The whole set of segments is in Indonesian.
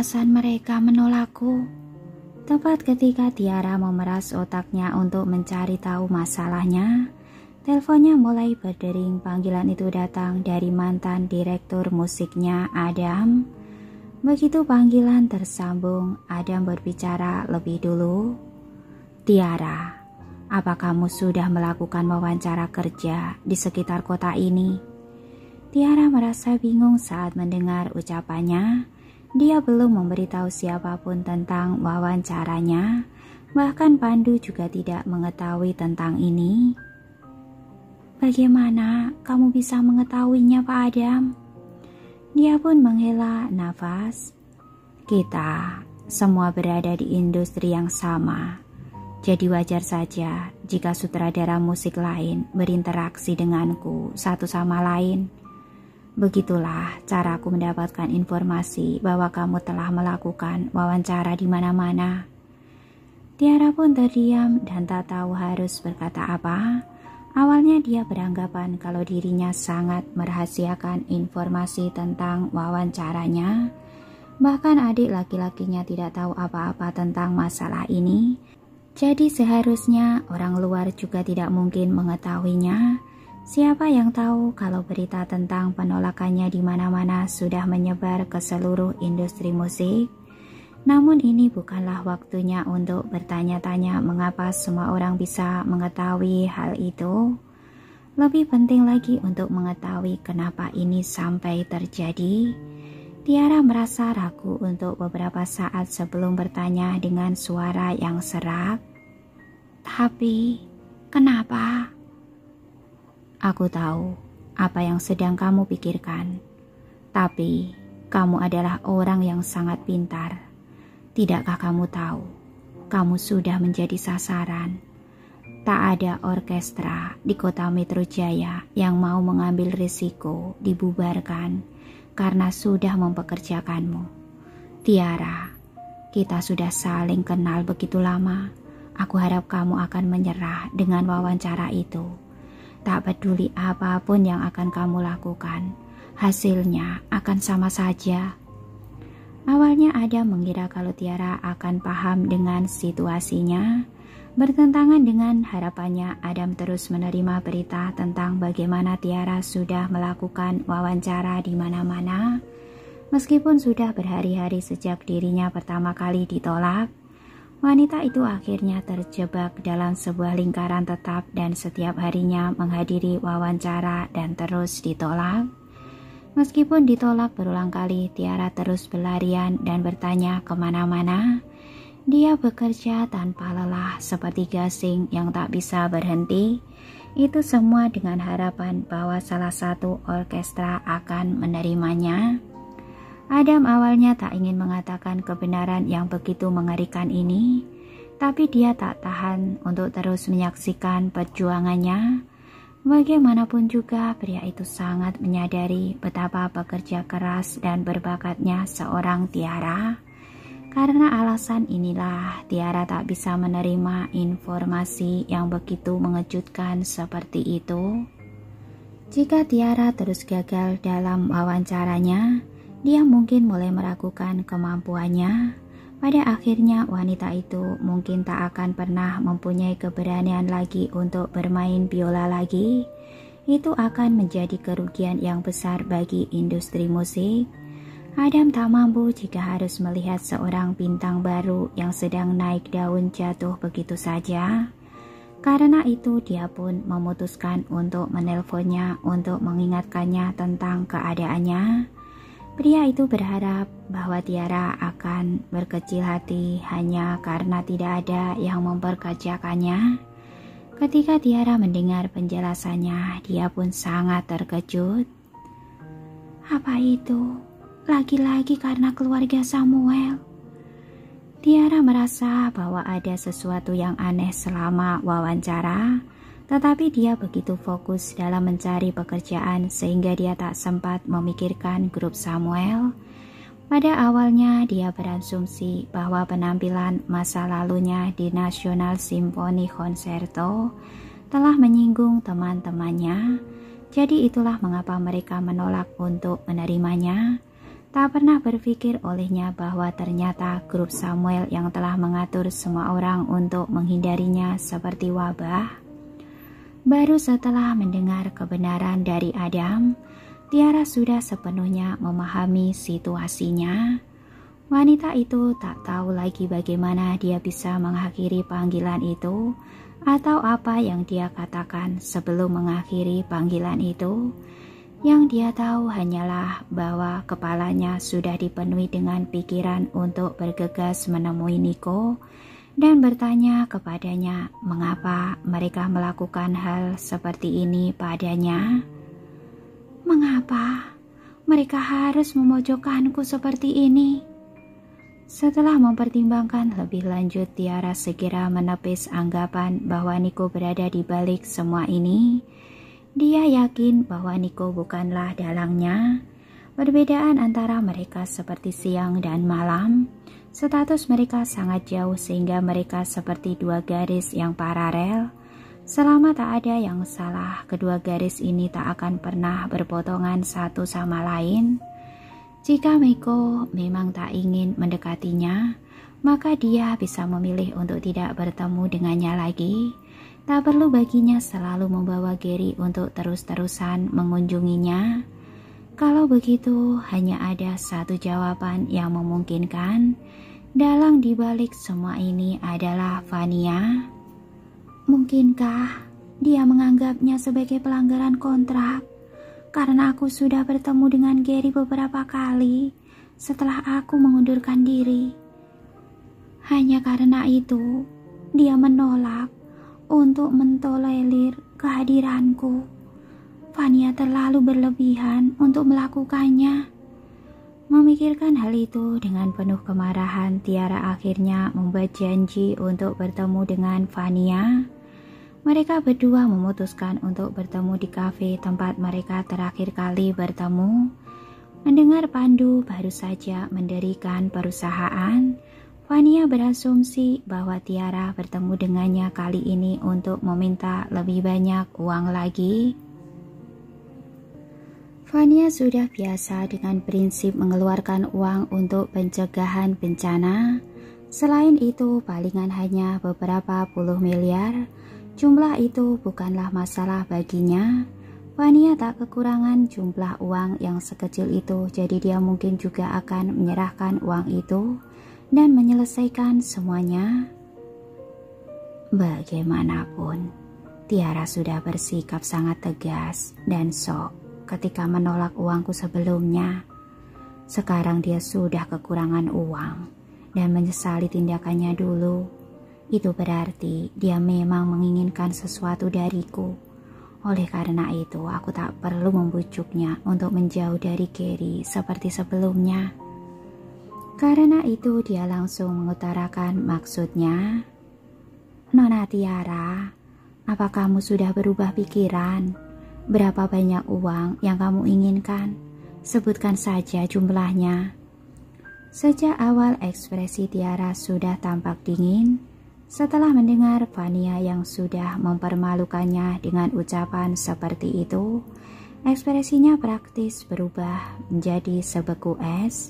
alasan mereka menolakku? Tepat ketika Tiara memeras otaknya untuk mencari tahu masalahnya, teleponnya mulai berdering. Panggilan itu datang dari mantan direktur musiknya, Adam. Begitu panggilan tersambung, Adam berbicara lebih dulu. Tiara, apa kamu sudah melakukan wawancara kerja di sekitar kota ini? Tiara merasa bingung saat mendengar ucapannya. Dia belum memberitahu siapapun tentang wawancaranya, bahkan Pandu juga tidak mengetahui tentang ini. Bagaimana kamu bisa mengetahuinya, Pak Adam? Dia pun menghela nafas. Kita semua berada di industri yang sama, jadi wajar saja jika sutradara musik lain berinteraksi denganku satu sama lain. Begitulah caraku mendapatkan informasi bahwa kamu telah melakukan wawancara di mana-mana. Tiara pun terdiam dan tak tahu harus berkata apa. Awalnya dia beranggapan kalau dirinya sangat merahasiakan informasi tentang wawancaranya. Bahkan adik laki-lakinya tidak tahu apa-apa tentang masalah ini. Jadi seharusnya orang luar juga tidak mungkin mengetahuinya. Siapa yang tahu kalau berita tentang penolakannya di mana-mana sudah menyebar ke seluruh industri musik? Namun ini bukanlah waktunya untuk bertanya-tanya mengapa semua orang bisa mengetahui hal itu. Lebih penting lagi untuk mengetahui kenapa ini sampai terjadi. Tiara merasa ragu untuk beberapa saat sebelum bertanya dengan suara yang serak. Tapi, kenapa? Aku tahu apa yang sedang kamu pikirkan, tapi kamu adalah orang yang sangat pintar. Tidakkah kamu tahu, kamu sudah menjadi sasaran? Tak ada orkestra di kota Metro Jaya yang mau mengambil risiko dibubarkan karena sudah mempekerjakanmu. Tiara, kita sudah saling kenal begitu lama. Aku harap kamu akan menyerah dengan wawancara itu. Tak peduli apapun yang akan kamu lakukan, hasilnya akan sama saja. Awalnya Adam mengira kalau Tiara akan paham dengan situasinya. Bertentangan dengan harapannya, Adam terus menerima berita tentang bagaimana Tiara sudah melakukan wawancara di mana-mana. Meskipun sudah berhari-hari sejak dirinya pertama kali ditolak, wanita itu akhirnya terjebak dalam sebuah lingkaran tetap dan setiap harinya menghadiri wawancara dan terus ditolak. Meskipun ditolak berulang kali, Tiara terus berlarian dan bertanya kemana-mana. Dia bekerja tanpa lelah seperti gasing yang tak bisa berhenti. Itu semua dengan harapan bahwa salah satu orkestra akan menerimanya. Adam awalnya tak ingin mengatakan kebenaran yang begitu mengerikan ini, tapi dia tak tahan untuk terus menyaksikan perjuangannya. Bagaimanapun juga, pria itu sangat menyadari betapa pekerja keras dan berbakatnya seorang Tiara. Karena alasan inilah, Tiara tak bisa menerima informasi yang begitu mengejutkan seperti itu. Jika Tiara terus gagal dalam wawancaranya, dia mungkin mulai meragukan kemampuannya. Pada akhirnya wanita itu mungkin tak akan pernah mempunyai keberanian lagi untuk bermain biola lagi. Itu akan menjadi kerugian yang besar bagi industri musik. Adam tak mampu jika harus melihat seorang bintang baru yang sedang naik daun jatuh begitu saja. Karena itu dia pun memutuskan untuk menelponnya untuk mengingatkannya tentang keadaannya. Pria itu berharap bahwa Tiara akan berkecil hati hanya karena tidak ada yang memperkerjakannya. Ketika Tiara mendengar penjelasannya, dia pun sangat terkejut. Apa itu? Lagi-lagi karena keluarga Samuel. Tiara merasa bahwa ada sesuatu yang aneh selama wawancara. Tetapi dia begitu fokus dalam mencari pekerjaan sehingga dia tak sempat memikirkan grup Samuel. Pada awalnya dia berasumsi bahwa penampilan masa lalunya di National Symphony Concerto telah menyinggung teman-temannya. Jadi itulah mengapa mereka menolak untuk menerimanya. Tak pernah berpikir olehnya bahwa ternyata grup Samuel yang telah mengatur semua orang untuk menghindarinya seperti wabah. Baru setelah mendengar kebenaran dari Adam, Tiara sudah sepenuhnya memahami situasinya. Wanita itu tak tahu lagi bagaimana dia bisa mengakhiri panggilan itu atau apa yang dia katakan sebelum mengakhiri panggilan itu. Yang dia tahu hanyalah bahwa kepalanya sudah dipenuhi dengan pikiran untuk bergegas menemui Niko dan bertanya kepadanya mengapa mereka melakukan hal seperti ini padanya. Mengapa mereka harus memojokkanku seperti ini? Setelah mempertimbangkan lebih lanjut, Tiara segera menepis anggapan bahwa Niko berada di balik semua ini. Dia yakin bahwa Niko bukanlah dalangnya. Perbedaan antara mereka seperti siang dan malam. Status mereka sangat jauh sehingga mereka seperti dua garis yang paralel. Selama tak ada yang salah, kedua garis ini tak akan pernah berpotongan satu sama lain. Jika Niko memang tak ingin mendekatinya, maka dia bisa memilih untuk tidak bertemu dengannya lagi. Tak perlu baginya selalu membawa Gary untuk terus-terusan mengunjunginya. Kalau begitu, hanya ada satu jawaban yang memungkinkan. Dalang di balik semua ini adalah Vania. Mungkinkah dia menganggapnya sebagai pelanggaran kontrak? Karena aku sudah bertemu dengan Gary beberapa kali setelah aku mengundurkan diri. Hanya karena itu, dia menolak untuk mentolerir kehadiranku. Vania terlalu berlebihan untuk melakukannya. Memikirkan hal itu dengan penuh kemarahan, Tiara akhirnya membuat janji untuk bertemu dengan Vania. Mereka berdua memutuskan untuk bertemu di kafe tempat mereka terakhir kali bertemu. Mendengar Pandu baru saja mendirikan perusahaan, Vania berasumsi bahwa Tiara bertemu dengannya kali ini untuk meminta lebih banyak uang lagi. Vania sudah biasa dengan prinsip mengeluarkan uang untuk pencegahan bencana. Selain itu, palingan hanya beberapa puluh miliar. Jumlah itu bukanlah masalah baginya. Vania tak kekurangan jumlah uang yang sekecil itu, jadi dia mungkin juga akan menyerahkan uang itu dan menyelesaikan semuanya. Bagaimanapun, Tiara sudah bersikap sangat tegas dan sok ketika menolak uangku sebelumnya. Sekarang dia sudah kekurangan uang dan menyesali tindakannya dulu. Itu berarti dia memang menginginkan sesuatu dariku. Oleh karena itu, aku tak perlu membujuknya untuk menjauh dari Gary seperti sebelumnya. Karena itu dia langsung mengutarakan maksudnya. Nona Tiara, apa kamu sudah berubah pikiran? Berapa banyak uang yang kamu inginkan? Sebutkan saja jumlahnya. Sejak awal ekspresi Tiara sudah tampak dingin. Setelah mendengar Vania yang sudah mempermalukannya dengan ucapan seperti itu, ekspresinya praktis berubah menjadi sebeku es.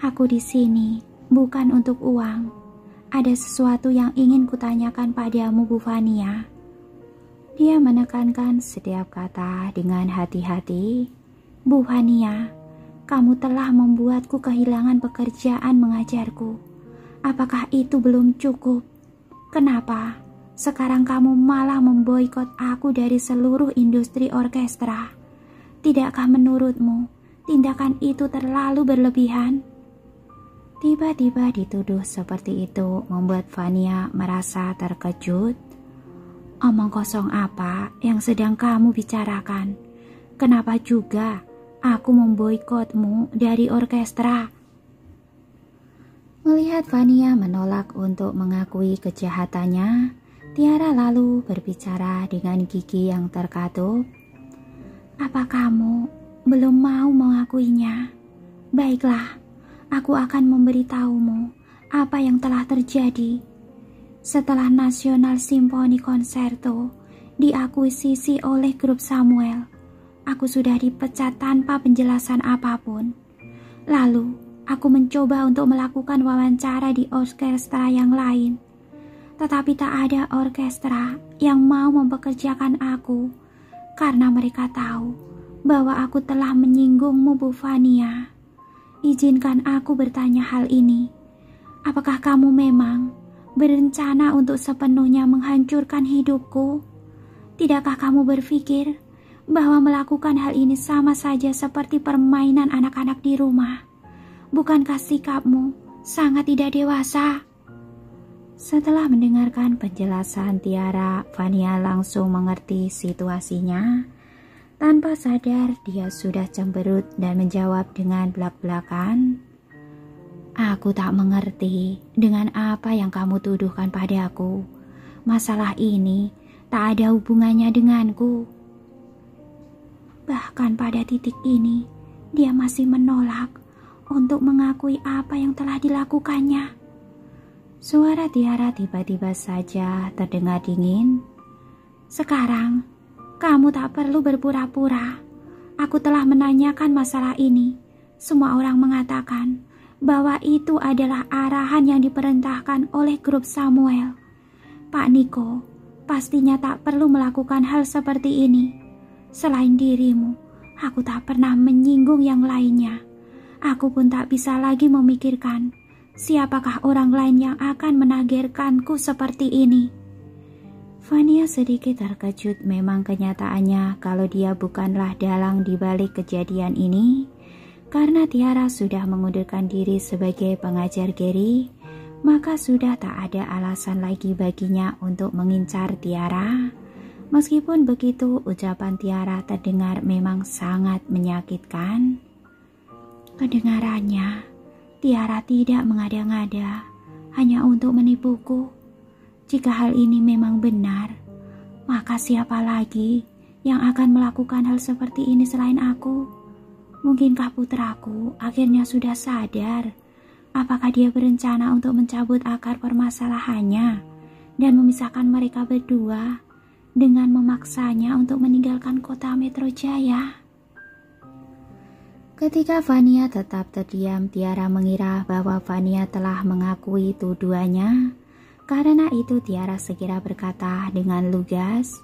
Aku di sini bukan untuk uang. Ada sesuatu yang ingin kutanyakan padamu, Bu Vania. Dia menekankan setiap kata dengan hati-hati. Bu Vania, kamu telah membuatku kehilangan pekerjaan mengajarku. Apakah itu belum cukup? Kenapa sekarang kamu malah memboikot aku dari seluruh industri orkestra? Tidakkah menurutmu tindakan itu terlalu berlebihan? Tiba-tiba dituduh seperti itu membuat Vania merasa terkejut. Omong kosong apa yang sedang kamu bicarakan? Kenapa juga aku memboikotmu dari orkestra? Melihat Vania menolak untuk mengakui kejahatannya, Tiara lalu berbicara dengan gigi yang terkatup. Apa kamu belum mau mengakuinya? Baiklah, aku akan memberitahumu apa yang telah terjadi. Setelah National Symphony Concerto diakuisisi oleh grup Samuel, aku sudah dipecat tanpa penjelasan apapun. Lalu, aku mencoba untuk melakukan wawancara di orkestra yang lain. Tetapi tak ada orkestra yang mau mempekerjakan aku karena mereka tahu bahwa aku telah menyinggungmu, Bu Fania. Izinkan aku bertanya hal ini. Apakah kamu memang berencana untuk sepenuhnya menghancurkan hidupku? Tidakkah kamu berpikir bahwa melakukan hal ini sama saja seperti permainan anak-anak di rumah? Bukankah sikapmu sangat tidak dewasa? Setelah mendengarkan penjelasan Tiara, Fania langsung mengerti situasinya. Tanpa sadar, dia sudah cemberut dan menjawab dengan belak-belakan. Aku tak mengerti dengan apa yang kamu tuduhkan padaku. Masalah ini tak ada hubungannya denganku. Bahkan pada titik ini, dia masih menolak untuk mengakui apa yang telah dilakukannya. Suara Tiara tiba-tiba saja terdengar dingin. Sekarang, kamu tak perlu berpura-pura. Aku telah menanyakan masalah ini. Semua orang mengatakan bahwa itu adalah arahan yang diperintahkan oleh grup Samuel. Pak Niko pastinya tak perlu melakukan hal seperti ini. Selain dirimu, aku tak pernah menyinggung yang lainnya. Aku pun tak bisa lagi memikirkan siapakah orang lain yang akan menagerkanku seperti ini. Fania sedikit terkejut. Memang kenyataannya kalau dia bukanlah dalang di balik kejadian ini. Karena Tiara sudah mengundurkan diri sebagai pengajar Gary, maka sudah tak ada alasan lagi baginya untuk mengincar Tiara. Meskipun begitu, ucapan Tiara terdengar memang sangat menyakitkan. Kedengarannya, Tiara tidak mengada-ngada hanya untuk menipuku. Jika hal ini memang benar, maka siapa lagi yang akan melakukan hal seperti ini selain aku? Mungkinkah putraku akhirnya sudah sadar? Apakah dia berencana untuk mencabut akar permasalahannya dan memisahkan mereka berdua dengan memaksanya untuk meninggalkan kota Metro Jaya? Ketika Fania tetap terdiam, Tiara mengira bahwa Fania telah mengakui tuduhannya. Karena itu Tiara segera berkata dengan lugas,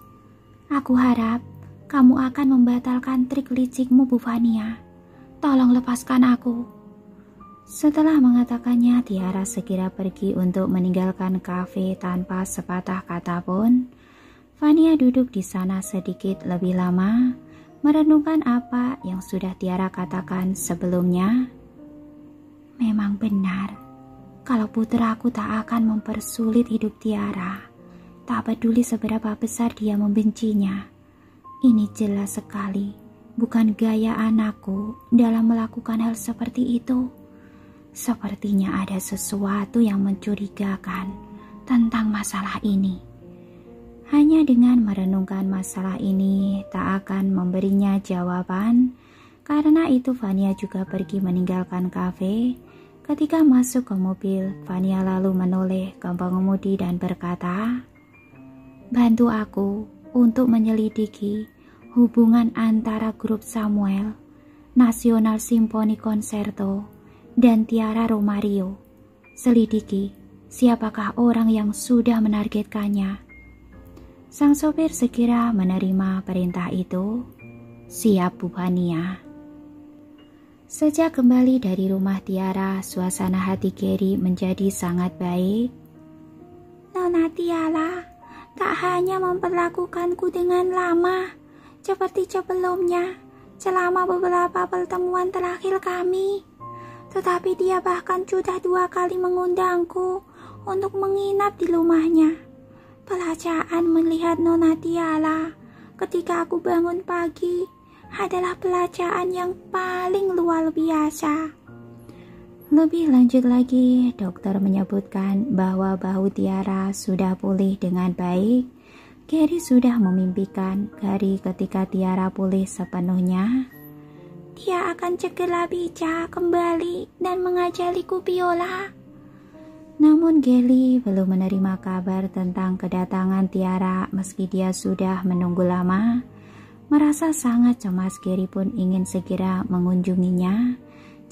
"Aku harap kamu akan membatalkan trik licikmu, Bu Fania. Tolong lepaskan aku." Setelah mengatakannya, Tiara segera pergi untuk meninggalkan kafe tanpa sepatah kata pun. Fania duduk di sana sedikit lebih lama, merenungkan apa yang sudah Tiara katakan sebelumnya. Memang benar, kalau putraku tak akan mempersulit hidup Tiara, tak peduli seberapa besar dia membencinya. Ini jelas sekali bukan gaya anakku dalam melakukan hal seperti itu. Sepertinya ada sesuatu yang mencurigakan tentang masalah ini. Hanya dengan merenungkan masalah ini tak akan memberinya jawaban. Karena itu Fania juga pergi meninggalkan kafe. Ketika masuk ke mobil, Fania lalu menoleh ke pengemudi dan berkata, "Bantu aku untuk menyelidiki hubungan antara grup Samuel, National Symphony Concerto, dan Tiara Romario. Selidiki siapakah orang yang sudah menargetkannya." Sang sopir segera menerima perintah itu. "Siap, Bu Fania." Sejak kembali dari rumah Tiara, suasana hati Gary menjadi sangat baik. "Nona Tiara tak hanya memperlakukanku dengan lama seperti sebelumnya selama beberapa pertemuan terakhir kami, tetapi dia bahkan sudah 2 kali mengundangku untuk menginap di rumahnya. Perasaan melihat Nona Tiara ketika aku bangun pagi adalah pelajaran yang paling luar biasa." Lebih lanjut lagi, dokter menyebutkan bahwa bahu Tiara sudah pulih dengan baik. Gary sudah memimpikan hari ketika Tiara pulih sepenuhnya. Dia akan segera bisa kembali dan mengajariku biola. Namun Gary belum menerima kabar tentang kedatangan Tiara meski dia sudah menunggu lama. Merasa sangat cemas, Gary pun ingin segera mengunjunginya.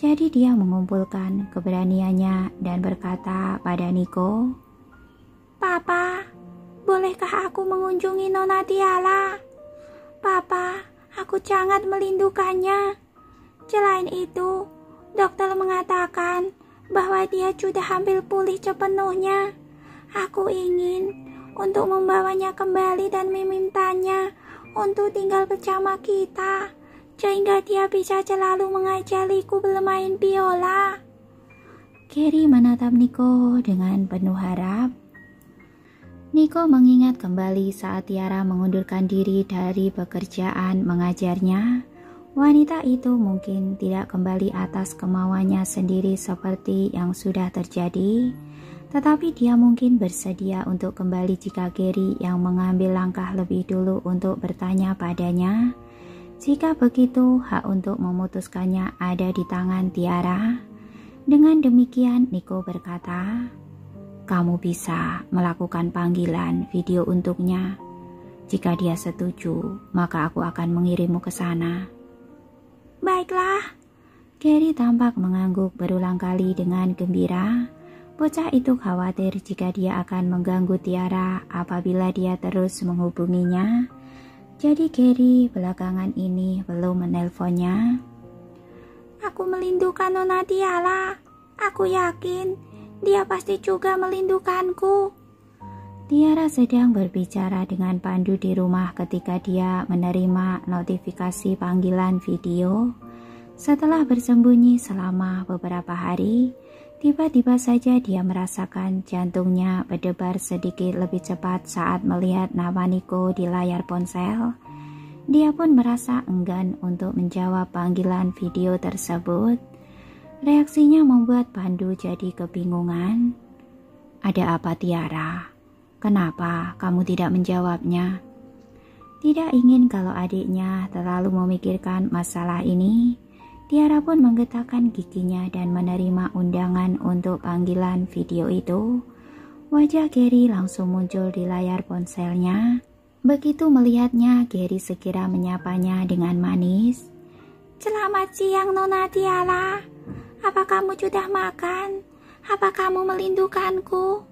Jadi dia mengumpulkan keberaniannya dan berkata pada Niko, "Papa, bolehkah aku mengunjungi Nona Tiara? Papa, aku sangat merindukannya. Selain itu, dokter mengatakan bahwa dia sudah hampir pulih sepenuhnya. Aku ingin untuk membawanya kembali dan memintanya untuk tinggal bersama kita, sehingga dia bisa selalu mengajariku bermain biola." Gary menatap Niko dengan penuh harap. Niko mengingat kembali saat Tiara mengundurkan diri dari pekerjaan mengajarnya. Wanita itu mungkin tidak kembali atas kemauannya sendiri seperti yang sudah terjadi, tetapi dia mungkin bersedia untuk kembali jika Gary yang mengambil langkah lebih dulu untuk bertanya padanya. Jika begitu, hak untuk memutuskannya ada di tangan Tiara. Dengan demikian, Niko berkata, "Kamu bisa melakukan panggilan video untuknya. Jika dia setuju, maka aku akan mengirimmu ke sana." "Baiklah." Gary tampak mengangguk berulang kali dengan gembira. Bocah itu khawatir jika dia akan mengganggu Tiara apabila dia terus menghubunginya. Jadi Gary belakangan ini belum menelponnya. "Aku merindukan Nona Tiara. Aku yakin dia pasti juga merindukanku." Tiara sedang berbicara dengan Pandu di rumah ketika dia menerima notifikasi panggilan video. Setelah bersembunyi selama beberapa hari, tiba-tiba saja dia merasakan jantungnya berdebar sedikit lebih cepat saat melihat nama Niko di layar ponsel. Dia pun merasa enggan untuk menjawab panggilan video tersebut. Reaksinya membuat Pandu jadi kebingungan. "Ada apa, Tiara? Kenapa kamu tidak menjawabnya?" Tidak ingin kalau adiknya terlalu memikirkan masalah ini, Tiara pun menggetakkan giginya dan menerima undangan untuk panggilan video itu. Wajah Gary langsung muncul di layar ponselnya. Begitu melihatnya, Gary segera menyapanya dengan manis. "Selamat siang, Nona Tiara. Apa kamu sudah makan? Apa kamu merindukanku?"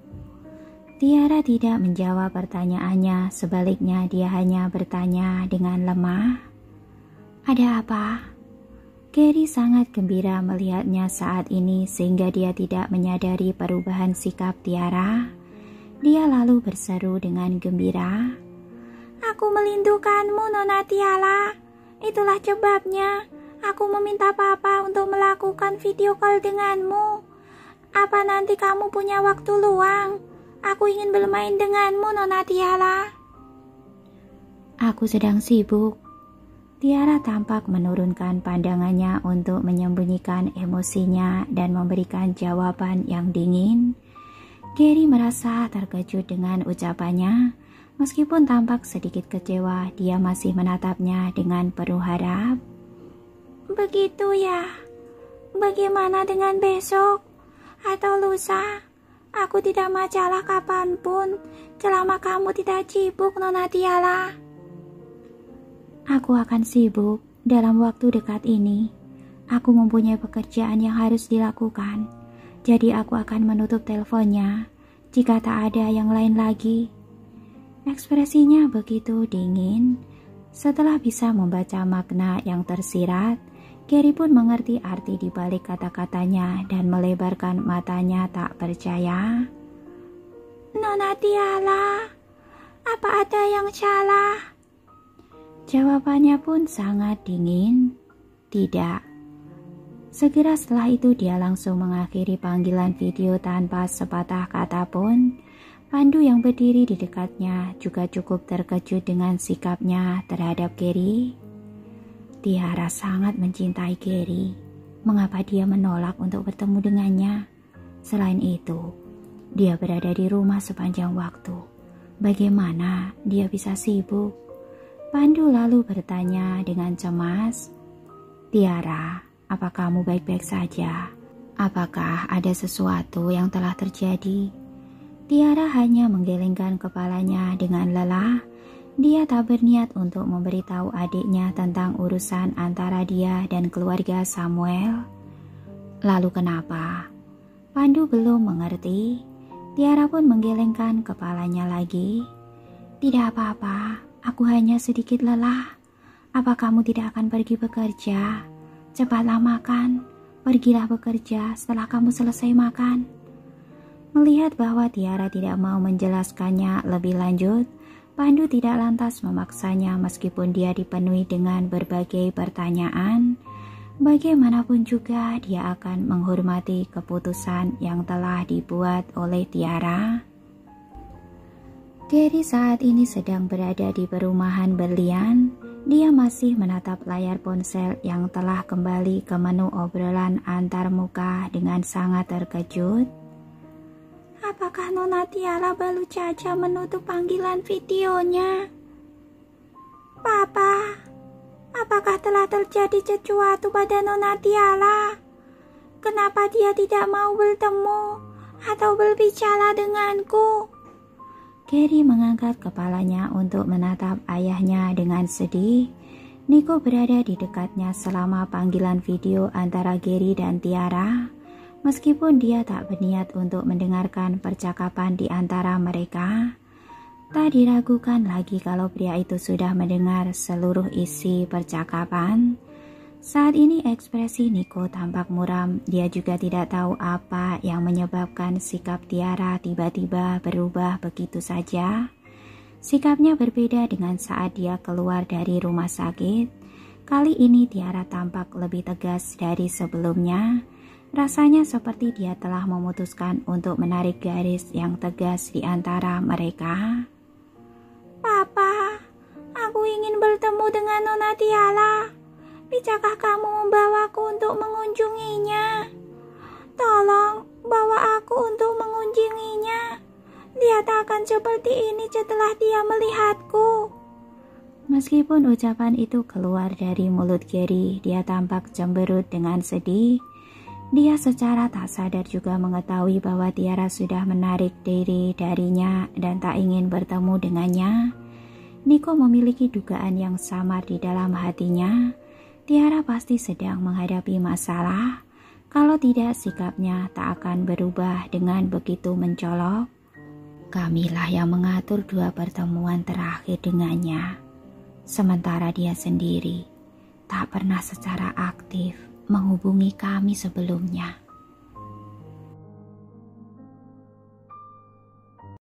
Tiara tidak menjawab pertanyaannya, sebaliknya dia hanya bertanya dengan lemah, "Ada apa?" Gary sangat gembira melihatnya saat ini sehingga dia tidak menyadari perubahan sikap Tiara. Dia lalu berseru dengan gembira, "Aku merindukanmu, Nona Tiara. Itulah sebabnya aku meminta Papa untuk melakukan video call denganmu. Apa nanti kamu punya waktu luang? Aku ingin bermain denganmu, Nona Tiara." "Aku sedang sibuk." Tiara tampak menurunkan pandangannya untuk menyembunyikan emosinya dan memberikan jawaban yang dingin. Gary merasa terkejut dengan ucapannya. Meskipun tampak sedikit kecewa, dia masih menatapnya dengan penuh harap. "Begitu ya. Bagaimana dengan besok? Atau lusa? Aku tidak masalah kapanpun, selama kamu tidak sibuk, Nona Tiara." "Aku akan sibuk dalam waktu dekat ini. Aku mempunyai pekerjaan yang harus dilakukan, jadi aku akan menutup teleponnya jika tak ada yang lain lagi." Ekspresinya begitu dingin. Setelah bisa membaca makna yang tersirat, Gary pun mengerti arti di balik kata-katanya dan melebarkan matanya tak percaya. "Nona Tiara, apa ada yang salah?" Jawabannya pun sangat dingin, "Tidak." Segera setelah itu dia langsung mengakhiri panggilan video tanpa sepatah kata pun. Pandu yang berdiri di dekatnya juga cukup terkejut dengan sikapnya terhadap Gary. Tiara sangat mencintai Gary. Mengapa dia menolak untuk bertemu dengannya? Selain itu, dia berada di rumah sepanjang waktu. Bagaimana dia bisa sibuk? Pandu lalu bertanya dengan cemas, "Tiara, apa kamu baik-baik saja? Apakah ada sesuatu yang telah terjadi?" Tiara hanya menggelengkan kepalanya dengan lelah. Dia tak berniat untuk memberitahu adiknya tentang urusan antara dia dan keluarga Samuel. Lalu kenapa? Pandu belum mengerti. Tiara pun menggelengkan kepalanya lagi. Tidak apa-apa, aku hanya sedikit lelah. Apa kamu tidak akan pergi bekerja? Cepatlah makan, pergilah bekerja setelah kamu selesai makan. Melihat bahwa Tiara tidak mau menjelaskannya lebih lanjut, Pandu tidak lantas memaksanya meskipun dia dipenuhi dengan berbagai pertanyaan. Bagaimanapun juga dia akan menghormati keputusan yang telah dibuat oleh Tiara. Gary saat ini sedang berada di perumahan berlian. Dia masih menatap layar ponsel yang telah kembali ke menu obrolan antar muka dengan sangat terkejut. Apakah Nona Tiara baru saja menutup panggilan videonya? Papa, apakah telah terjadi sesuatu pada Nona Tiara? Kenapa dia tidak mau bertemu atau berbicara denganku? Gary mengangkat kepalanya untuk menatap ayahnya dengan sedih. Nico berada di dekatnya selama panggilan video antara Gary dan Tiara. Meskipun dia tak berniat untuk mendengarkan percakapan di antara mereka, tak diragukan lagi kalau pria itu sudah mendengar seluruh isi percakapan. Saat ini ekspresi Nico tampak muram. Dia juga tidak tahu apa yang menyebabkan sikap Tiara tiba-tiba berubah begitu saja. Sikapnya berbeda dengan saat dia keluar dari rumah sakit. Kali ini Tiara tampak lebih tegas dari sebelumnya. Rasanya seperti dia telah memutuskan untuk menarik garis yang tegas di antara mereka. Papa, aku ingin bertemu dengan Nona Tiara. Bisakah kamu membawaku untuk mengunjunginya? Tolong bawa aku untuk mengunjunginya. Dia tak akan seperti ini setelah dia melihatku. Meskipun ucapan itu keluar dari mulut Gary, dia tampak cemberut dengan sedih. Dia secara tak sadar juga mengetahui bahwa Tiara sudah menarik diri darinya dan tak ingin bertemu dengannya. Nico memiliki dugaan yang samar di dalam hatinya. Tiara pasti sedang menghadapi masalah. Kalau tidak, sikapnya tak akan berubah dengan begitu mencolok. Kamilah yang mengatur 2 pertemuan terakhir dengannya. Sementara dia sendiri tak pernah secara aktif menghubungi kami sebelumnya.